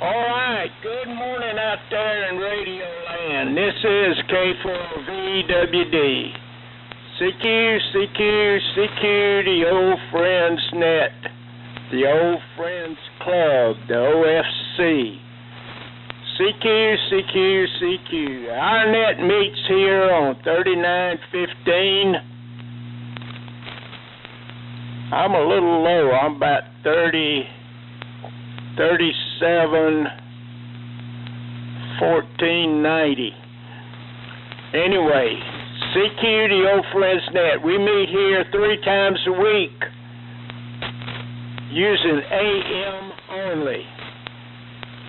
All right, good morning out there in Radio Land. This is K4VWD. CQ, the old friends net, the old friends club, the OFC. CQ. Our net meets here on 3915. I'm a little low. I'm about 37, 1490. Anyway, CQ, the old friends net. We meet here 3 times a week using AM only.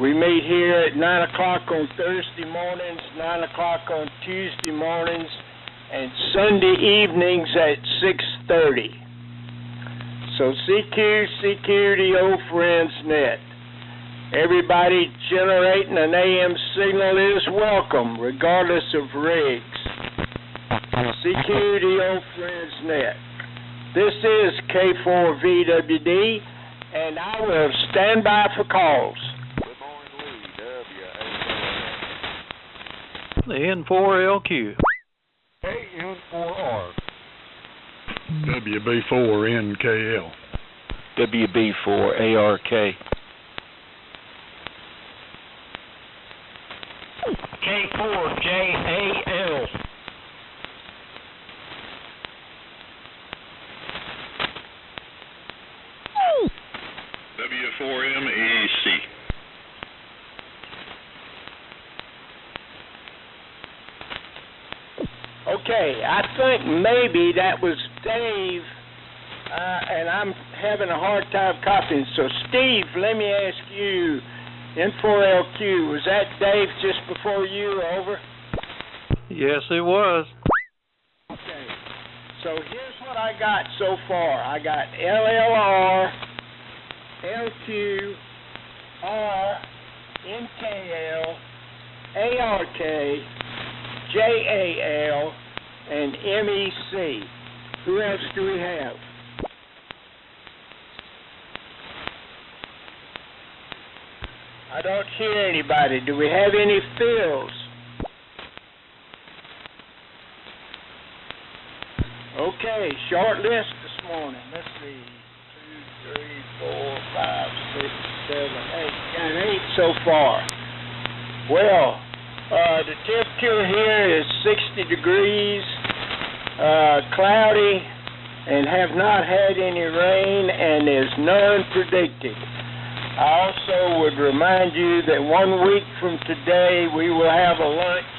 We meet here at 9 o'clock on Thursday mornings, 9 o'clock on Tuesday mornings, and Sunday evenings at 6:30. So CQ, the old friends net. Everybody generating an AM signal is welcome, regardless of rigs. CQ, the old friends net. This is K4VWD, and I will stand by for calls. Good morning, Lee. The N4LQ. AN4R. WB4NKL. WB4ARK. K4JAL. W4MEC. Okay, I think maybe that was Dave, and I'm having a hard time copying. So, Steve, let me ask you, N4LQ, was that Dave just before you? Over? Yes, it was. Okay, so here's what I got so far. I got LLR, LQ, R, NKL, ARK, JAL, and MEC. Who else do we have? I don't hear anybody. Do we have any fills? Okay, short list this morning. Let's see. 2, 3, 4, 5, 6, 7, 8. Got 8 so far. Well, the temperature here is 60 degrees, cloudy, and have not had any rain, and is none predicted. I also would remind you that 1 week from today we will have a lunch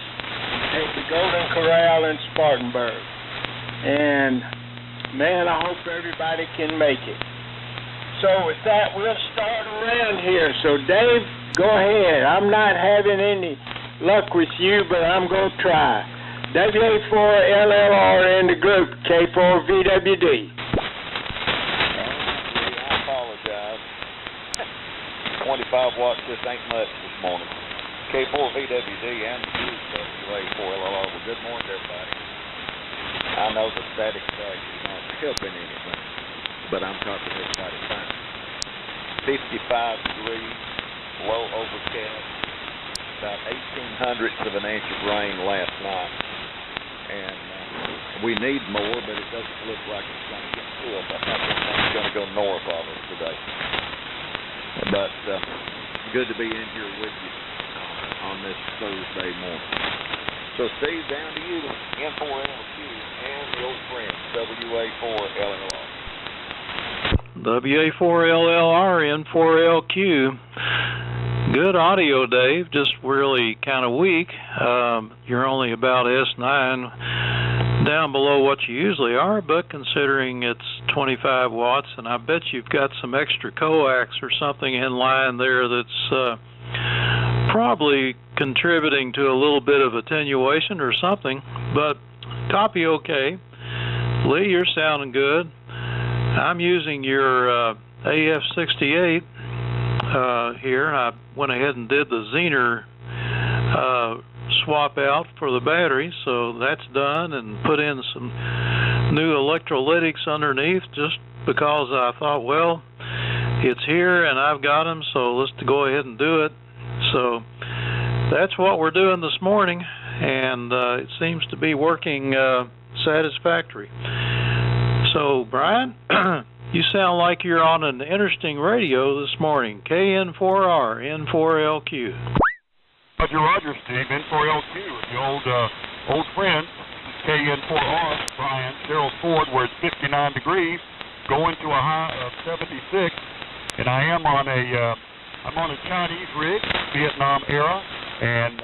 at the Golden Corral in Spartanburg. And, man, I hope everybody can make it. So with that, we'll start around here. So, Dave, go ahead. I'm not having any luck with you, but I'm going to try. WA4LLR in the group, K4VWD. I apologize. 25 watts just ain't much this morning. K4VWD and the WA4LLR. Well, good morning to everybody. I know the static track is not helping anything, but I'm talking everybody fine. 55 degrees, low overcast, about 0.18 of an inch of rain last night. And we need more, but it doesn't look like it's going to get through us. I think it's going to go north of us today. But good to be in here with you on this Thursday morning. So, Steve, down to you, N4LQ and the old friend, WA4LLR. WA4LLR, N4LQ. Good audio, Dave. Just really kind of weak. You're only about S9, down below what you usually are, but considering it's 25 watts, and I bet you've got some extra coax or something in line there that's probably contributing to a little bit of attenuation or something, but copy okay. Lee, you're sounding good. I'm using your AF-68 here. I went ahead and did the Zener swap out for the battery, so that's done, and put in some new electrolytics underneath just because I thought, well, it's here and I've got them, so let's go ahead and do it. So that's what we're doing this morning, and it seems to be working satisfactory. So, Brian, you sound like you're on an interesting radio this morning. KN4R, N4LQ. Roger, Steve. N4LQ, the old friend. KN4R, Brian, Cheryl Ford, where it's 59 degrees, going to a high of 76, and I'm on a Chinese rig, Vietnam era, and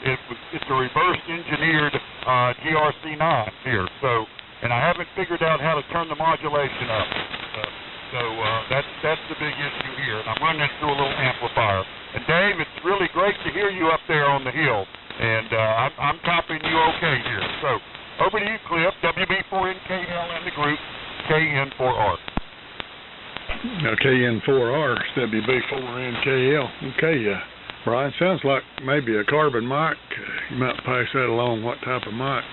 it's a reverse engineered GRC9 here. So, and I haven't figured out how to turn the modulation up. So that's the big issue here. And I'm running it through a little amplifier. And Dave, it's really great to hear you up there on the hill. And I'm copying you okay here. So over to you, Cliff. WB4NKL in the group, KN4R. Now, KN4R, WB4NKL. Okay, Brian, sounds like maybe a carbon mic. You might pass that along, what type of mic.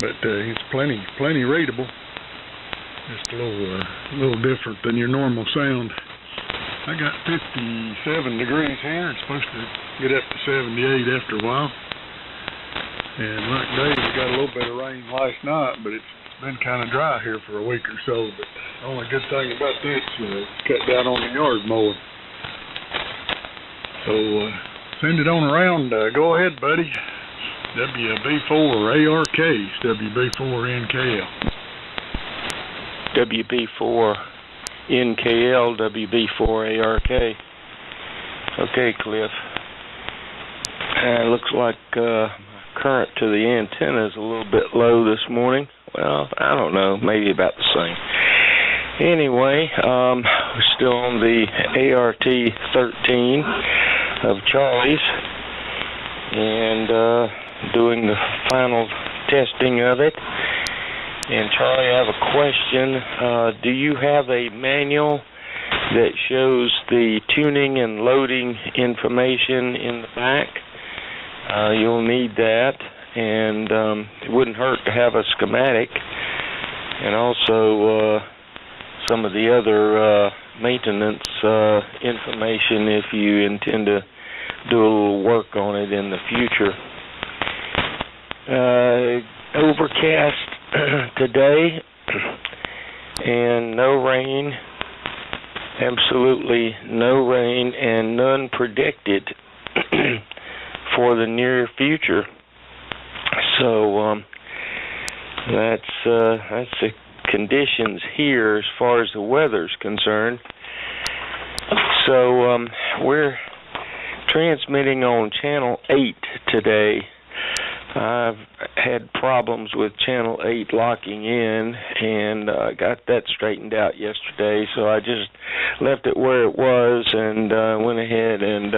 But it's plenty readable. Just a little different than your normal sound. I got 57 degrees here. It's supposed to get up to 78 after a while. And like Dave, we got a little bit of rain last night, but it's been kind of dry here for a week or so. But the only good thing about this is it's cut down on the yard mowing. So send it on around. Go ahead, buddy. WB4ARK, WB4NKL. WB4NKL, WB4ARK. Okay, Cliff. Looks like current to the antenna is a little bit low this morning. Well, I don't know, maybe about the same. Anyway, we're still on the ART-13 of Charlie's and doing the final testing of it. And Charlie, I have a question. Do you have a manual that shows the tuning and loading information in the back? You'll need that, and it wouldn't hurt to have a schematic, and also some of the other maintenance information if you intend to do a little work on it in the future. Overcast today, and no rain, absolutely no rain, and none predicted for the near future. So that's the conditions here as far as the weather's concerned. So we're transmitting on channel 8 today. I've had problems with channel 8 locking in, and got that straightened out yesterday, so I just left it where it was and went ahead and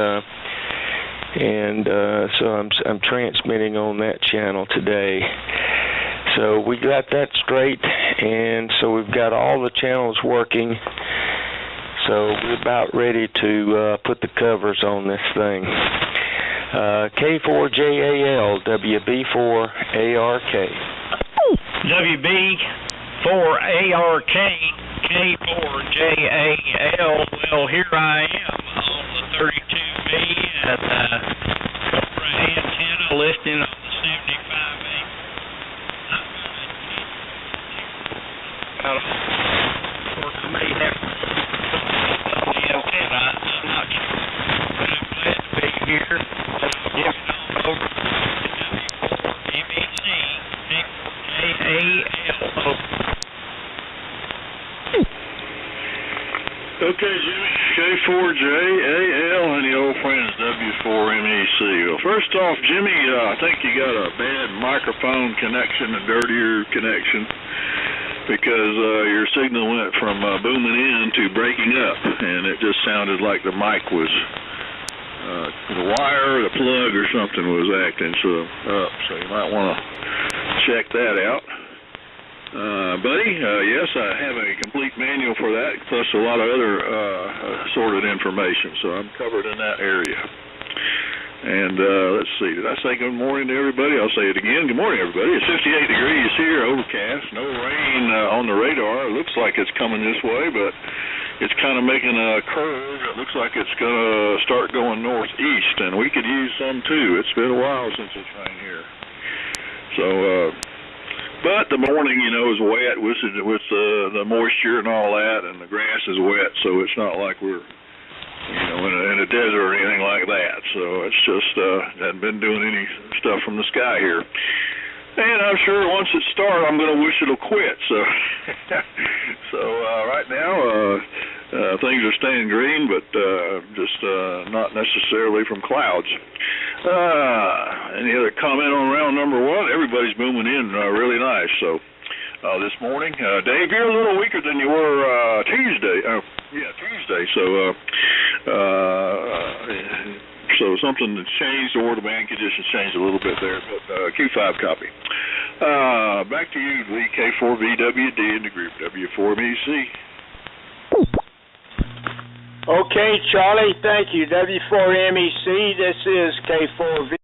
so I'm transmitting on that channel today. So we got that straight, and so we've got all the channels working. So we're about ready to put the covers on this thing. K4JAL, WB4ARK. WB4ARK, K4JAL. Well, here I am on the 32B and Cobra antenna listing on the 75A. I may have on the antenna. I'm not sure, but I'm glad to be here. Give it on over to W4BBC, K4JAL. Okay, Jimmy, K4JAL and the old friends W4MEC. Well, first off, Jimmy, I think you got a bad microphone connection, a dirtier connection, because your signal went from booming in to breaking up, and it just sounded like the mic was, the wire, the plug or something was acting up, so you might want to check that out. Buddy, yes, I have a complete manual for that, plus a lot of other assorted information, so I'm covered in that area. And let's see, did I say good morning to everybody? I'll say it again. Good morning, everybody. It's 58 degrees here, overcast, no rain on the radar. It looks like it's coming this way, but it's kind of making a curve. It looks like it's going to start going northeast, and we could use some too. It's been a while since it's rained here. So, but the morning, you know, is wet with the moisture and all that, and the grass is wet, so it's not like we're, you know, in a desert or anything like that. So it's just hadn't been doing any stuff from the sky here. And I'm sure once it starts, I'm going to wish it'll quit. So, right now, things are staying green, but just not necessarily from clouds. Any other comment on round number one? Everybody's booming in really nice. So, this morning, Dave, you're a little weaker than you were Tuesday. Tuesday. So something that changed, or the band conditions changed a little bit there, but Q5 copy. Back to you, Lee, K4VWD in the group, W4MEC. Okay, Charlie, thank you. W4MEC, this is K4V.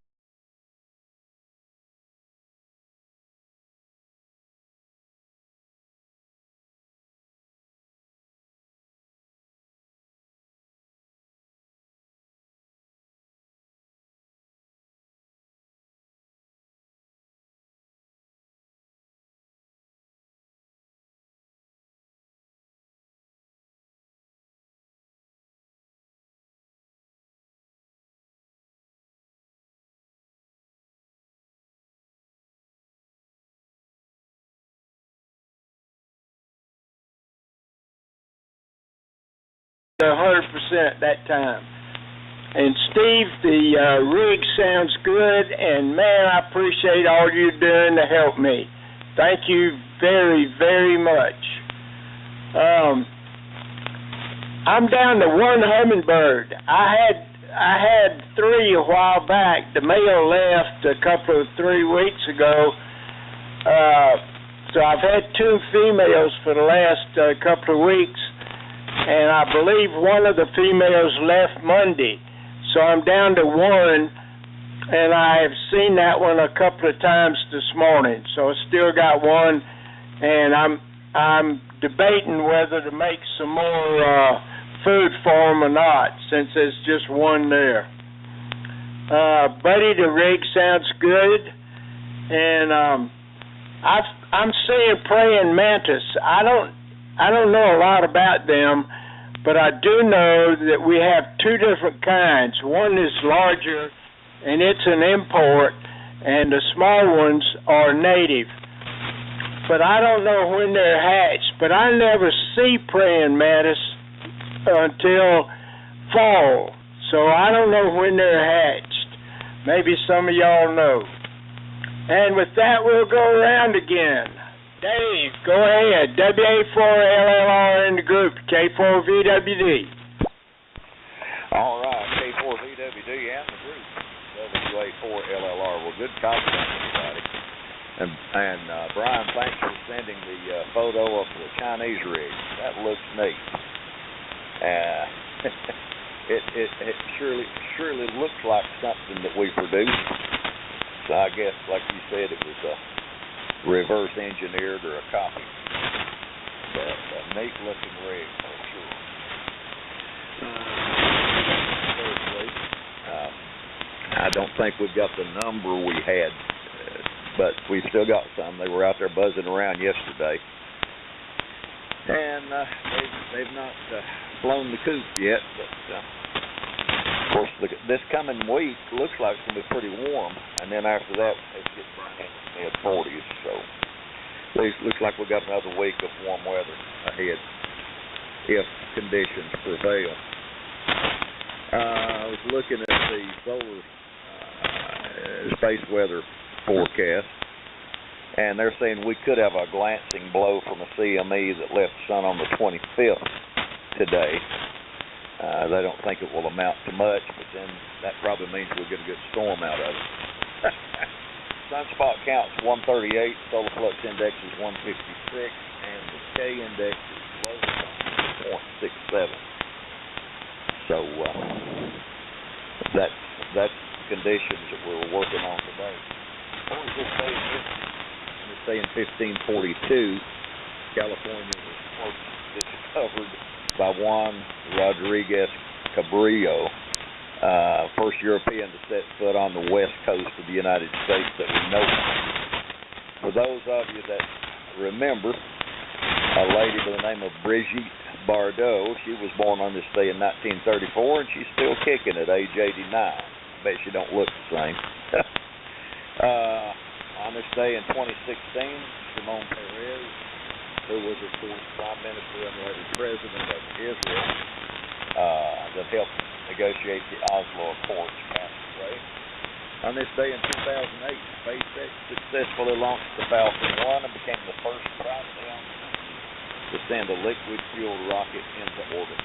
A 100% that time. And Steve, the rig sounds good, and man, I appreciate all you're doing to help me. Thank you very, very much. I'm down to one hummingbird. I had 3 a while back. The male left a couple of 3 weeks ago. So I've had 2 females for the last couple of weeks. And I believe one of the females left Monday, so I'm down to 1, and I have seen that one a couple of times this morning. So I still got 1, and I'm debating whether to make some more food for them or not, since there's just 1 there. Buddy, the rig sounds good, and I'm seeing praying mantis. I don't know a lot about them, but I do know that we have 2 different kinds. One is larger, and it's an import, and the small ones are native. But I don't know when they're hatched, but I never see praying mantis until fall, so I don't know when they're hatched. Maybe some of y'all know. And with that, we'll go around again. Dave, go ahead. WA4LLR in the group, K4VWD. All right, K4VWD and the group, WA4LLR. Well, good compliment, everybody. And Brian, thanks for sending the photo of the Chinese rig. That looks neat. It surely looks like something that we produce. So I guess, like you said, it was reverse engineered or a copy. But a neat looking rig for sure. I don't think we've got the number we had, but we've still got some. They were out there buzzing around yesterday. And they've not blown the coop yet, but of course this coming week looks like it's going to be pretty warm, and then after that it gets in the mid-40s, so it looks like we've got another week of warm weather ahead if conditions prevail. I was looking at the solar space weather forecast, and they're saying we could have a glancing blow from a CME that left the sun on the 25th today. They don't think it will amount to much, but then that probably means we'll get a good storm out of it. Sunspot count's 138, solar flux index is 156, and the K index is low 0.67. So that's conditions that we're working on today. What was this saying? It's saying 1542. California was close, it's covered by Juan Rodriguez Cabrillo, first European to set foot on the west coast of the United States that we know of. For those of you that remember, a lady by the name of Brigitte Bardot, she was born on this day in 1934, and she's still kicking at age 89. I bet she don't look the same. On this day in 2016, Shimon Peres, who was, of course, Prime Minister and later President of Israel, that helped negotiate the Oslo Accords, passed away. On this day in 2008, SpaceX successfully launched the Falcon 1 and became the first privately owned company to send a liquid-fueled rocket into orbit.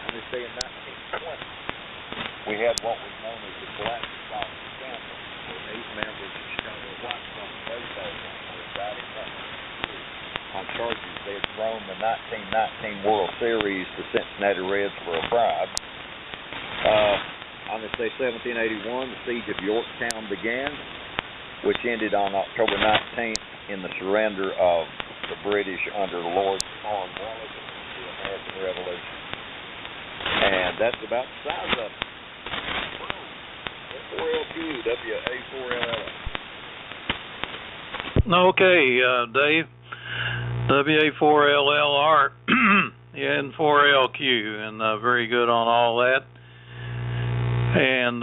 On this day in 1920, we had what was known as the Galactic Falcon Scandal, where 8 members of Chicago White Sox baseball team were indicted on charges they had thrown the 1919 World Series to Cincinnati Reds for a bribe. On this day, 1781, the siege of Yorktown began, which ended on October 19th in the surrender of the British under Lord Cornwallis to the American Revolution. And that's about the size of it. F4LQ, WA4LLR. Okay, Dave. WA4LLR, N4LQ, and very good on all that. And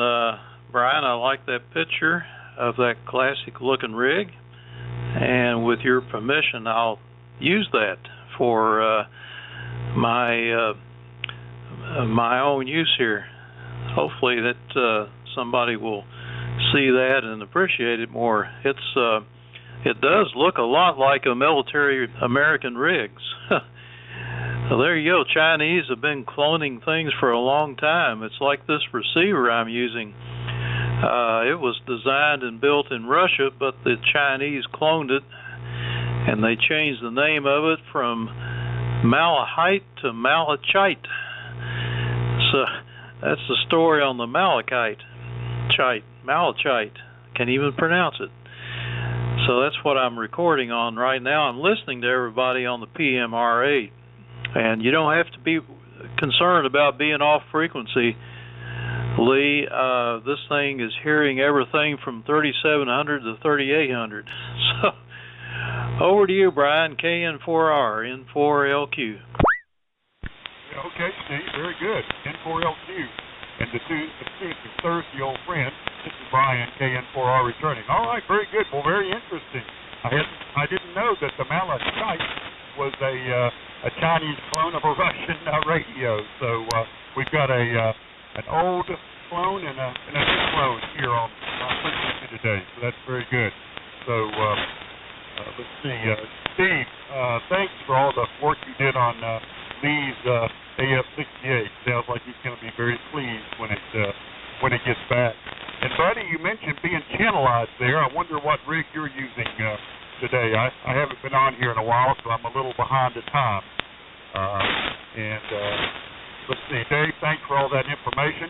Brian, I like that picture of that classic looking rig, and with your permission I'll use that for my own use here. Hopefully that somebody will see that and appreciate it more. It does look a lot like a military American rigs. So there you go. Chinese have been cloning things for a long time. It's like this receiver I'm using. It was designed and built in Russia, but the Chinese cloned it, and they changed the name of it from Malachite to Malachite. So that's the story on the Malachite. Malachite. Can't even pronounce it. So that's what I'm recording on right now. I'm listening to everybody on the PMR8. And you don't have to be concerned about being off frequency, Lee. This thing is hearing everything from 3700 to 3800. So over to you, Brian. KN4R, N4LQ. Okay, Steve, very good. N4LQ. And the two thirsty old friend, this is Brian, KN4R returning. All right, very good. Well, very interesting. I didn't know that the Malachite was a Chinese clone of a Russian radio. So we've got an old clone and a new clone here on frequency today. So that's very good. So let's see, Steve. Thanks for all the work you did on Lee's AF-68. Sounds like he's going to be very pleased when it gets back. And buddy, you mentioned being channelized there. I wonder what rig you're using today. I haven't been on here in a while, so I'm a little behind the time. Let's see, Dave, thanks for all that information.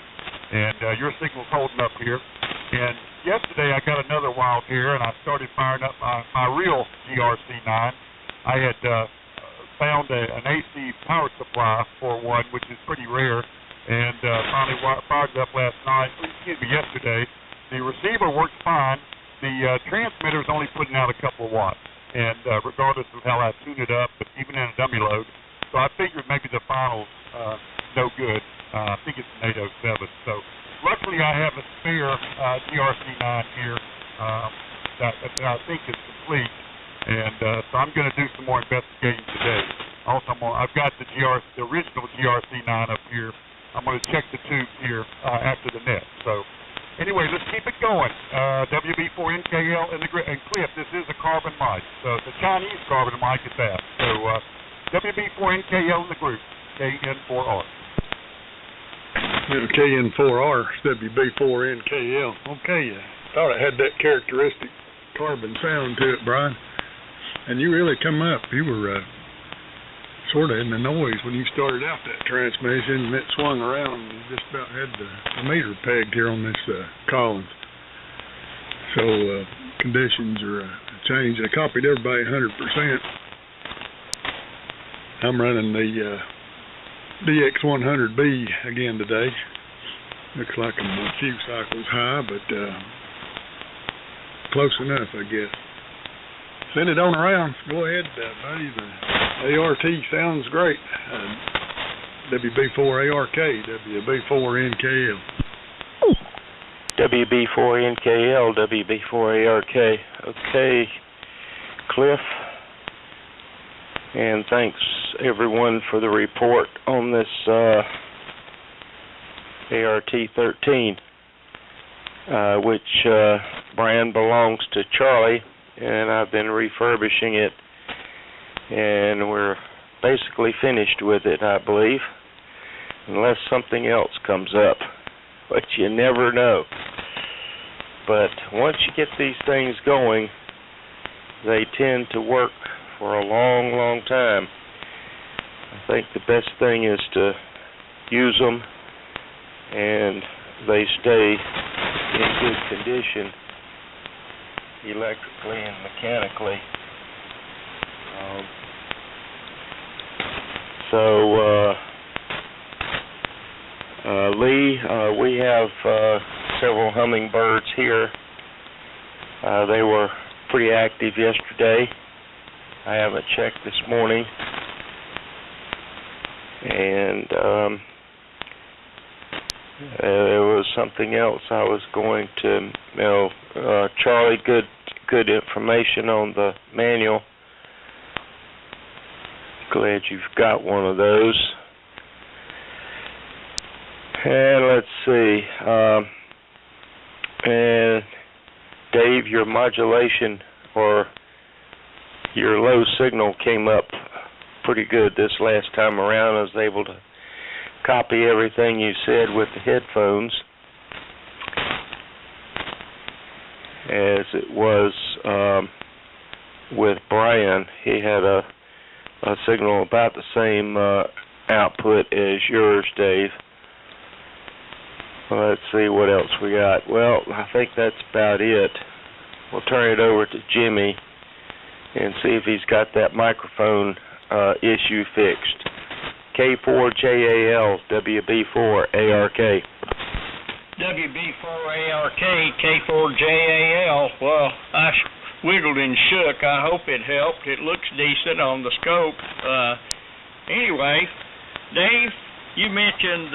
And your signal's holding up here. And yesterday I got another wild here, and I started firing up my real GRC9. I had found an AC power supply for one, which is pretty rare, and finally fired it up yesterday. The receiver works fine. The transmitter's only putting out a couple of watts, and regardless of how I tune it up, but even in a dummy load. So I figured maybe the final's no good. I think it's an 807. So luckily I have a spare GRC9 here that I think is complete. And so I'm going to do some more investigating today. Also, I've got the original GRC9 up here. I'm going to check the tubes here after the net. So anyway, let's keep it going. WB4NKL and Cliff, this is a carbon mic. So it's a Chinese carbon mic at that. So WB4NKL in the group, KN4R. KN4R, WB4NKL. Okay, thought it had that characteristic carbon sound to it, Brian. And you really come up. You were sort of in the noise when you started out that transmission, and it swung around and you just about had the meter pegged here on this Collins. So conditions are changed. I copied everybody 100%. I'm running the DX100B again today. Looks like I'm a few cycles high, but close enough, I guess. Send it on around. Go ahead, buddy. The ART sounds great. WB4ARK, WB4NKL. WB4NKL, WB4ARK. Okay, Cliff. And thanks everyone for the report on this ART-13, which brand belongs to Charlie, and I've been refurbishing it, and we're basically finished with it, I believe, unless something else comes up, but you never know. But once you get these things going, they tend to work for a long, long time. I think the best thing is to use them, and they stay in good condition, electrically and mechanically. Lee, we have several hummingbirds here. They were pretty active yesterday. I haven't checked this morning. And there was something else I was going to, Charlie, good information on the manual. Glad you've got one of those. And let's see. And Dave, your modulation or your low signal came up pretty good this last time around. I was able to copy everything you said with the headphones, as it was with Brian. He had a signal about the same output as yours, Dave. Let's see what else we got. Well, I think that's about it. We'll turn it over to Jimmy and see if he's got that microphone issue fixed. K4JAL, WB4ARK. WB4ARK, K4JAL. Well, I wiggled and shook. I hope it helped. It looks decent on the scope. Anyway, Dave, you mentioned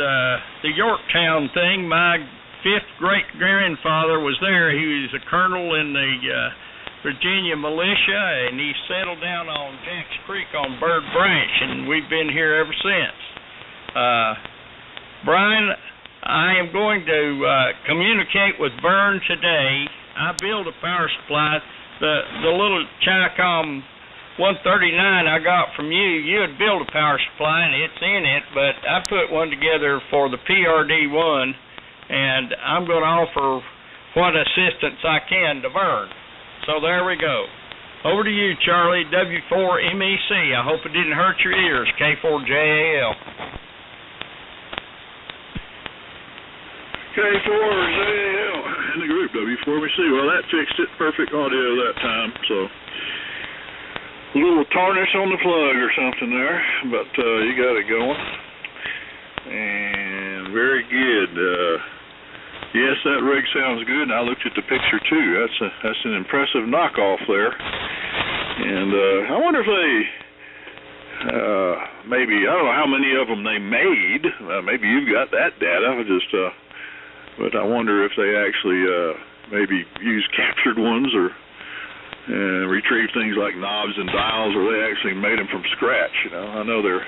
the Yorktown thing. My fifth great-grandfather was there. He was a colonel in the Virginia militia, and he settled down on Jack's Creek on Bird Branch, and we've been here ever since. Brian, I am going to communicate with Vern today. I built a power supply. The little Chicom 139 I got from you, you had built a power supply, and it's in it, but I put one together for the PRD-1, and I'm going to offer what assistance I can to Vern. So there we go. Over to you, Charlie, W4MEC. I hope it didn't hurt your ears, K4JAL. K4JAL in the group, W4MEC. Well, that fixed it. Perfect audio that time, so a little tarnish on the plug or something there, but you got it going. And very good. Yes, that rig sounds good, and I looked at the picture too. That's an impressive knockoff there. And I wonder if they maybe, I don't know how many of them they made. Maybe you've got that data. But I wonder if they actually maybe use captured ones or retrieve things like knobs and dials, or they actually made them from scratch. You know, I know they're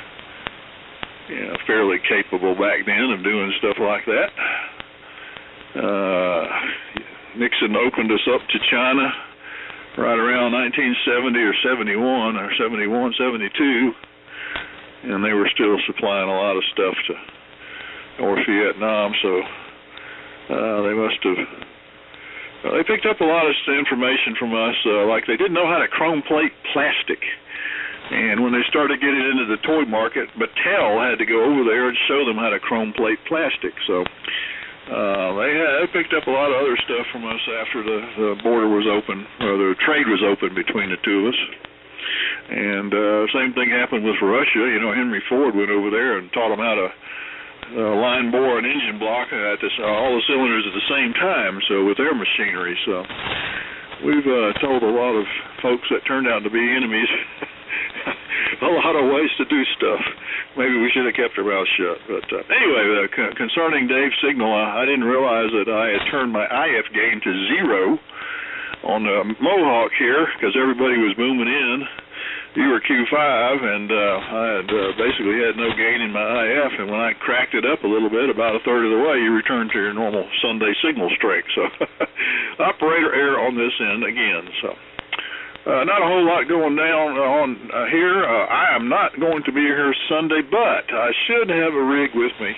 fairly capable back then of doing stuff like that. Nixon opened us up to China right around 1970 or 71 or 71, 72, and they were still supplying a lot of stuff to North Vietnam, so they must have they picked up a lot of information from us, like they didn't know how to chrome plate plastic. And when they started getting into the toy market, Mattel had to go over there and show them how to chrome plate plastic. So they picked up a lot of other stuff from us after the border was open, or the trade was open between the two of us. And same thing happened with Russia. You know, Henry Ford went over there and taught them how to line bore an engine block at all the cylinders at the same time, so with their machinery. So we've told a lot of folks that turned out to be enemies a lot of ways to do stuff. Maybe we should have kept our mouth shut. But anyway, concerning Dave's signal, I didn't realize that I had turned my IF gain to 0 on the Mohawk here because everybody was booming in. You were Q5, and I had basically had no gain in my IF, and when I cracked it up a little bit, about a third of the way, you returned to your normal Sunday signal strength. So operator error on this end again. So not a whole lot going down on here. I am not going to be here Sunday, but I should have a rig with me.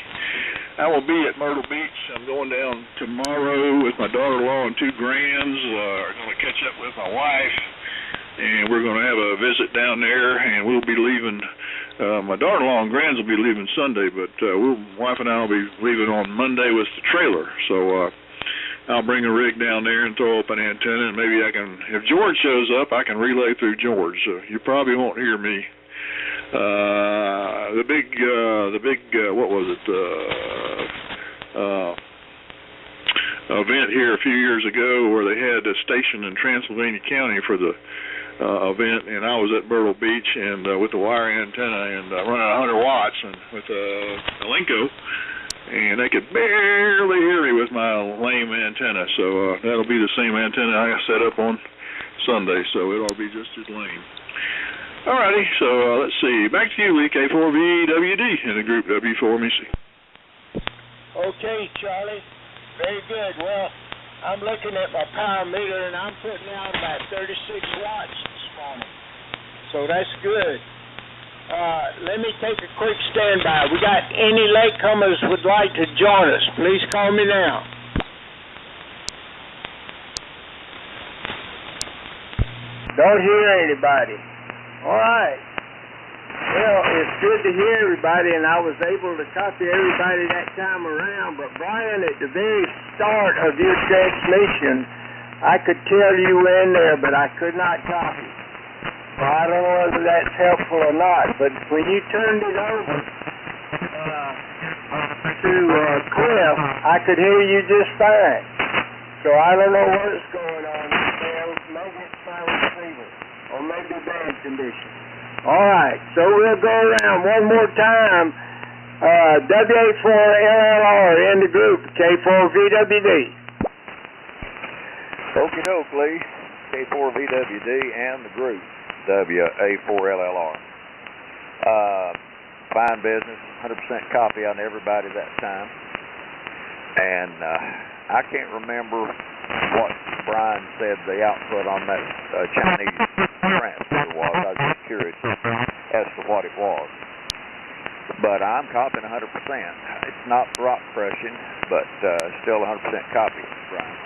I will be at Myrtle Beach. I'm going down tomorrow with my daughter-in-law and 2 grands. I'm going to catch up with my wife. And we're going to have a visit down there, and we'll be leaving. My daughter-in-law and grands will be leaving Sunday, but wife and I will be leaving on Monday with the trailer. So I'll bring a rig down there and throw up an antenna, and maybe I can, if George shows up, I can relay through George. So you probably won't hear me. The big, what was it? Event here a few years ago where they had a station in Transylvania County for the event, and I was at Myrtle Beach and with the wire antenna and running 100 watts and with a Linko, and they could barely hear me with my lame antenna. So that'll be the same antenna I set up on Sunday, so it'll be just as lame. Alrighty, so let's see. Back to you, Lee, K4VWD in the group W4MEC. Okay, Charlie. Very good. Well, I'm looking at my power meter, and I'm putting out about 36 watts this morning. So that's good. Let me take a quick standby. We got any latecomers would like to join us. Please call me now. Don't hear anybody. All right. Well, it's good to hear everybody, and I was able to copy everybody that time around. But, Brian, at the very start of your transmission, I could tell you were in there, but I could not copy. So I don't know whether that's helpful or not. But when you turned it over to Cliff, I could hear you just fine. So I don't know what's going on there. Maybe it's my receiver, or maybe bad condition. All right, so we'll go around one more time. WA4LLR in the group, K4VWD. Okie doke, Lee. K4VWD and the group, WA4LLR. Fine business, 100% copy on everybody that time. And I can't remember what Brian said the output on that Chinese transmitter was. I was just curious as to what it was. But I'm copying 100%. It's not rock crushing, but still 100% copy, Brian.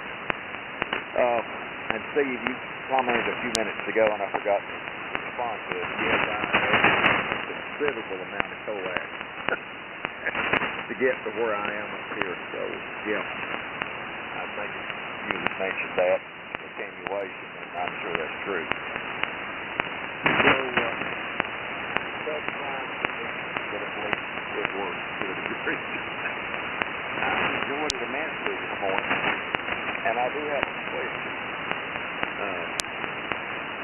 And Steve, you commented a few minutes ago, and I forgot to respond to it. Yes, I have a considerable amount of coax to get to where I am up here. So, yeah, I think you mentioned that attenuation, and I'm sure that's true. So, but at least it works to a degree. I enjoyed it immensely this morning, and I do have a question.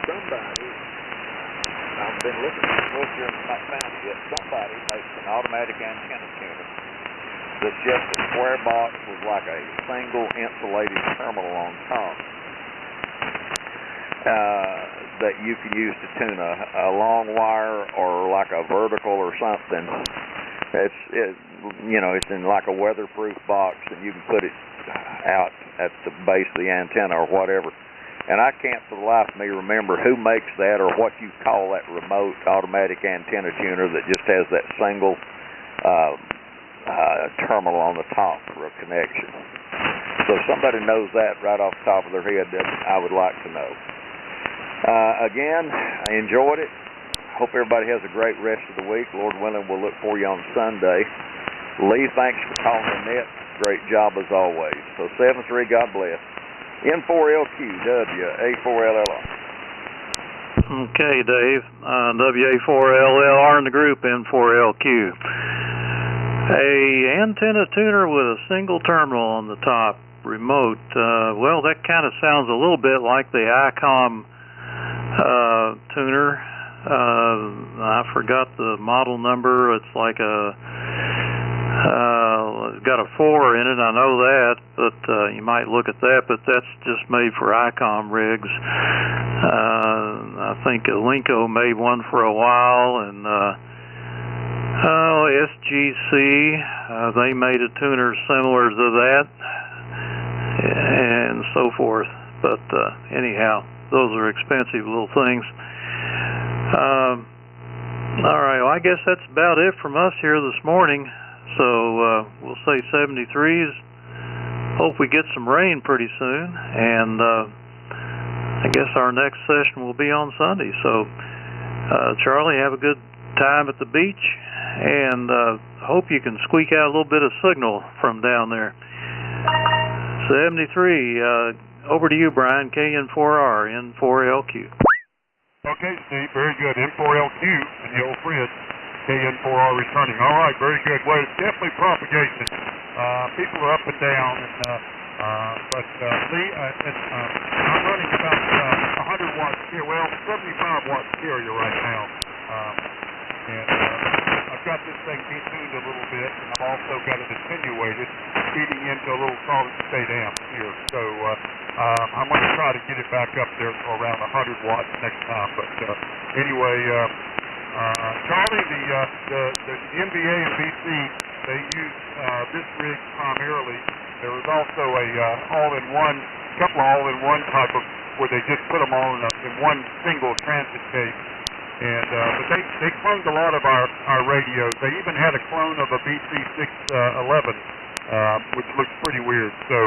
Somebody, I've been looking at the book here and not found it yet. Somebody makes an automatic antenna tuner that's just a square box with like a single insulated terminal on top that you can use to tune a long wire or like a vertical or something. It's in like a weatherproof box, and you can put it out at the base of the antenna or whatever. And I can't for the life of me remember who makes that or what you call that remote automatic antenna tuner that just has that single terminal on the top for a connection. So if somebody knows that right off the top of their head, then I would like to know. Again, I enjoyed it. Hope everybody has a great rest of the week. Lord willing, we'll look for you on Sunday. Lee, thanks for calling the net. Great job as always. So 7-3, God bless. N4LQ, WA4LLR. Okay, Dave. WA4LLR in the group, N4LQ. A antenna tuner with a single terminal on the top, remote. Well, that kind of sounds a little bit like the ICOM tuner. I forgot the model number. It's like it's got a 4 in it, I know that, but you might look at that, but that's just made for ICOM rigs. I think Linko made one for a while, and SGC, they made a tuner similar to that, and so forth. But anyhow, those are expensive little things. All right, well, I guess that's about it from us here this morning. So we'll say 73s. Hope we get some rain pretty soon, and I guess our next session will be on Sunday. So Charlie, have a good time at the beach, and hope you can squeak out a little bit of signal from down there. 73, over to you, Brian. KN4R, N4LQ. Okay, Steve, very good. N4LQ and the old friend. KN4R returning. All right, very good. Well, it's definitely propagation. People are up and down, but Lee, I'm running about 100 watts here. Well, 75 watts carrier right now, and I've got this thing detuned a little bit, and I've also got it attenuated, feeding into a little solid state amp here. So I'm going to try to get it back up there to around 100 watts next time. But anyway. Charlie, the NBA and BC, they use this rig primarily. There was also a couple of all-in-one type of, where they just put them all in one single transit case. And but they cloned a lot of our radios. They even had a clone of a BC611, which looks pretty weird. So,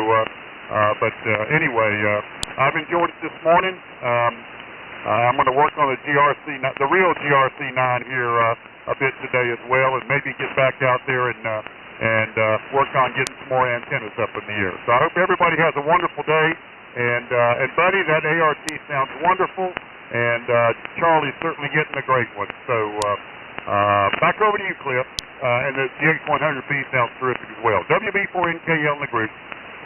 anyway, I've enjoyed it this morning. I'm going to work on the real GRC9 here a bit today as well, and maybe get back out there and work on getting some more antennas up in the air. So I hope everybody has a wonderful day. And Buddy, that ART sounds wonderful, and Charlie's certainly getting a great one. So back over to you, Cliff. And the GX100B sounds terrific as well. WB4NKL in the group,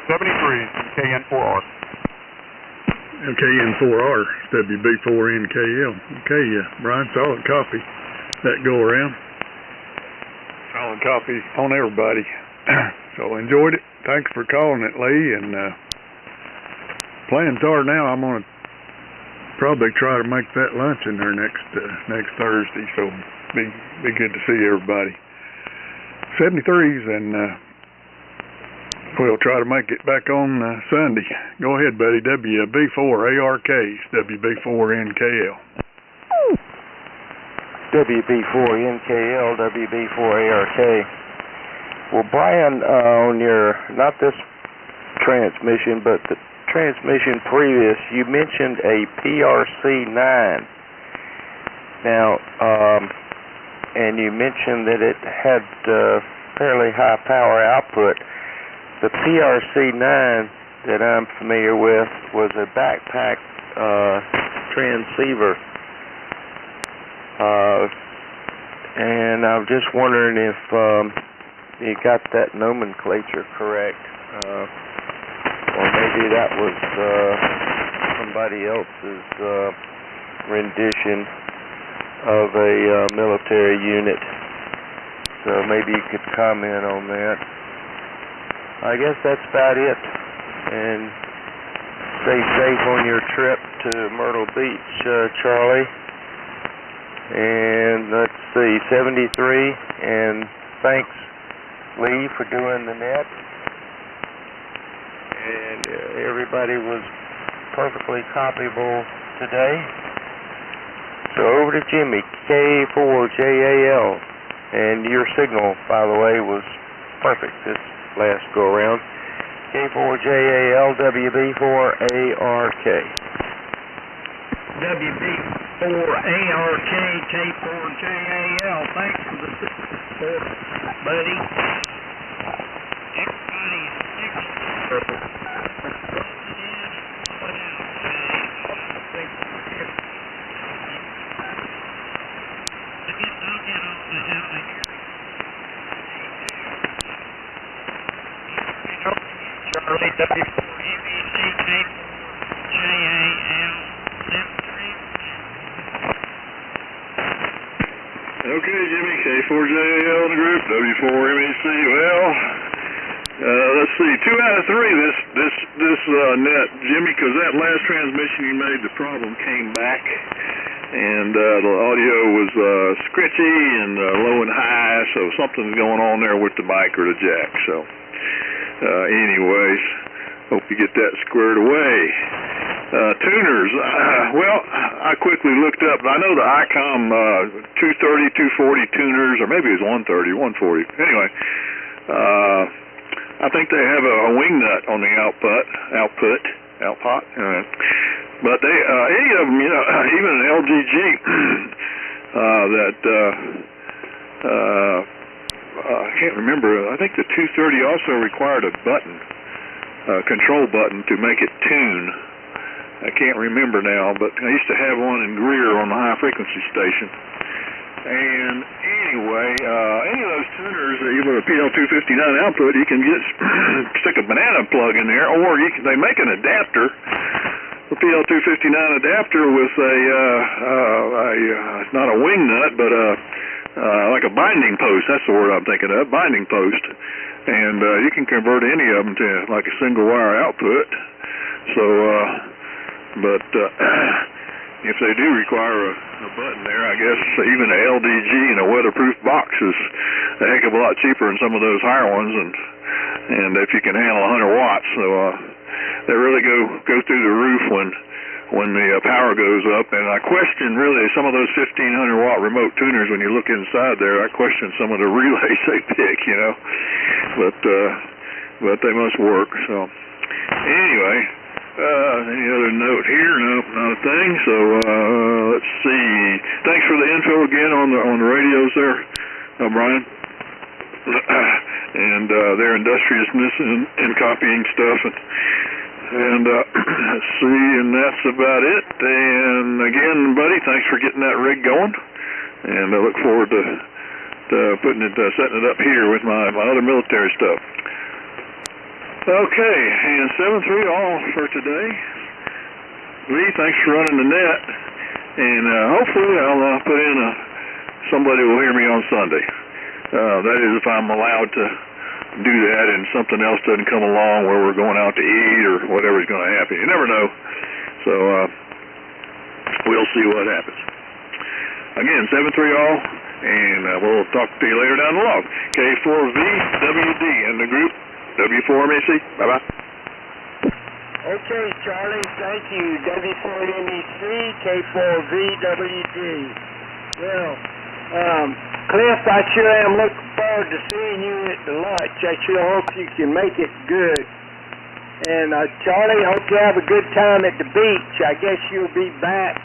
73s and KN4R. KN4R, WB4NKL. Okay, Brian, solid copy. That go around. Solid copy on everybody. So enjoyed it. Thanks for calling it, Lee. And plans are now I'm going to probably try to make that lunch in there next Thursday. So be good to see everybody. 73s, and we'll try to make it back on Sunday. Go ahead, buddy. WB4ARKs, WB4NKL. WB4NKL, WB4ARK. Well, Brian, on your, not this transmission, but the transmission previous, you mentioned a PRC9. Now, and you mentioned that it had fairly high power output. The PRC9 that I'm familiar with was a backpack transceiver. And I'm just wondering if you got that nomenclature correct. Or maybe that was somebody else's rendition of a military unit. So maybe you could comment on that. I guess that's about it, and stay safe on your trip to Myrtle Beach, Charlie. And let's see, 73, and thanks, Lee, for doing the net. And everybody was perfectly copyable today. So over to Jimmy, K4JAL, and your signal, by the way, was perfect this last go around. K4JAL, WB4ARK. WB4ARK, K4JAL. Thanks for the support, buddy. Everybody's perfect. Charlie, W4MEBCK, JAL, 73. Okay, Jimmy, K4JAL in the group, W4MEC. Well, let's see, 2 out of 3 this net, Jimmy, because that last transmission you made, the problem came back, and the audio was scritchy and low and high, so something's going on there with the mic or the jack. So, anyways, hope you get that squared away. Tuners, well, I quickly looked up. I know the ICOM 230, 240 tuners, or maybe it was 130, 140. Anyway, I think they have a wing nut on the output. But they, any of them, you know, even an LGG I can't remember. I think the 230 also required a button, control button to make it tune. I can't remember now, but I used to have one in Greer on the high frequency station. And anyway, any of those tuners, even a PL259 output, you can get stick a banana plug in there, or they make an adapter, a PL259 adapter with it's not a wing nut, but like a binding post. That's the word I'm thinking of, binding post. And you can convert any of them to like a single wire output. So, but if they do require a button there, I guess even a LDG and a weatherproof box is a heck of a lot cheaper than some of those higher ones, and if you can handle 100 watts, so they really go through the roof when the power goes up. And I question really some of those 1500 watt remote tuners. When you look inside there, I question some of the relays they pick, you know, but they must work. So anyway. Any other note here? No, not a thing. So let's see. Thanks for the info again on the radios there, Brian, and their industriousness in copying stuff. And let's see, and that's about it. And again, buddy, thanks for getting that rig going. And I look forward to setting it up here with my other military stuff. Okay, and 7-3 all for today. Lee, thanks for running the net, and hopefully I'll put in somebody will hear me on Sunday. That is if I'm allowed to do that and something else doesn't come along where we're going out to eat or whatever's going to happen. You never know. So we'll see what happens. Again, 7-3 all, and we'll talk to you later down the log. K4VWD in the group. W4MEC. Bye-bye. Okay, Charlie. Thank you. W4MEC, K4VWD. Well, Cliff, I sure am looking forward to seeing you at the lunch. I sure hope you can make it good. And, Charlie, hope you have a good time at the beach. I guess you'll be back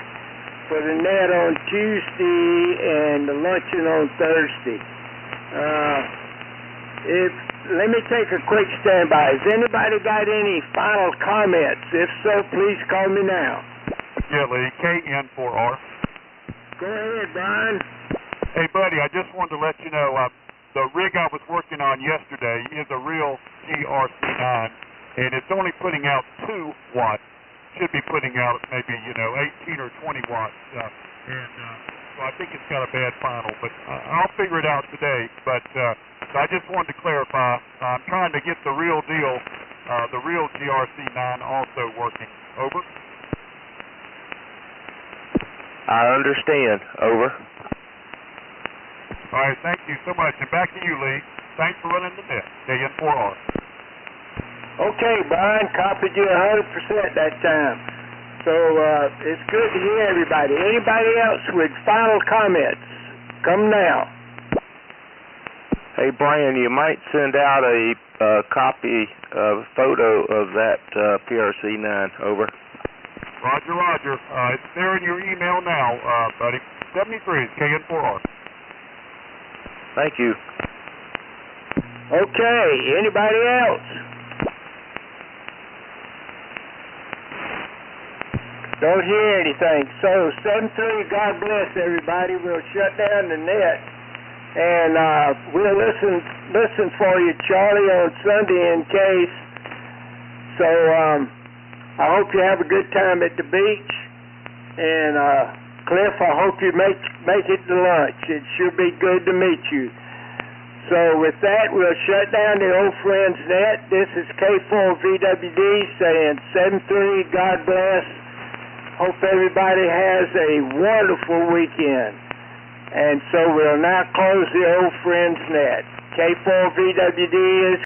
for the net on Tuesday and the luncheon on Thursday. Let me take a quick standby. Has anybody got any final comments? If so, please call me now. Yeah, Lee, KN4R. Go ahead, Brian. Hey, buddy, I just wanted to let you know, the rig I was working on yesterday is a real GRC9, and it's only putting out 2 watts. Should be putting out maybe, 18 or 20 watts. So I think it's got a bad final, but I'll figure it out today. But so I just wanted to clarify. I'm trying to get the real deal, the real GRC9 also working. Over. I understand. Over. All right, thank you so much. And back to you, Lee. Thanks for running the net. KN4R. Okay, Brian, copied you 100% that time. So it's good to hear everybody. Anybody else with final comments? Come now. Hey, Brian, you might send out a copy of a photo of that PRC9. Over. Roger, Roger. It's there in your email now, buddy. 73 is KN4R. Thank you. Okay, anybody else? Don't hear anything. So 7-3, God bless everybody. We'll shut down the net, and we'll listen for you, Charlie, on Sunday in case So, I hope you have a good time at the beach. And, Cliff, I hope you make it to lunch. It sure be good to meet you. So with that, we'll shut down the Old Friends Net. This is K4VWD saying 7-3, God bless. Hope everybody has a wonderful weekend. And so we'll now close the Old Friends Net. K4VWD is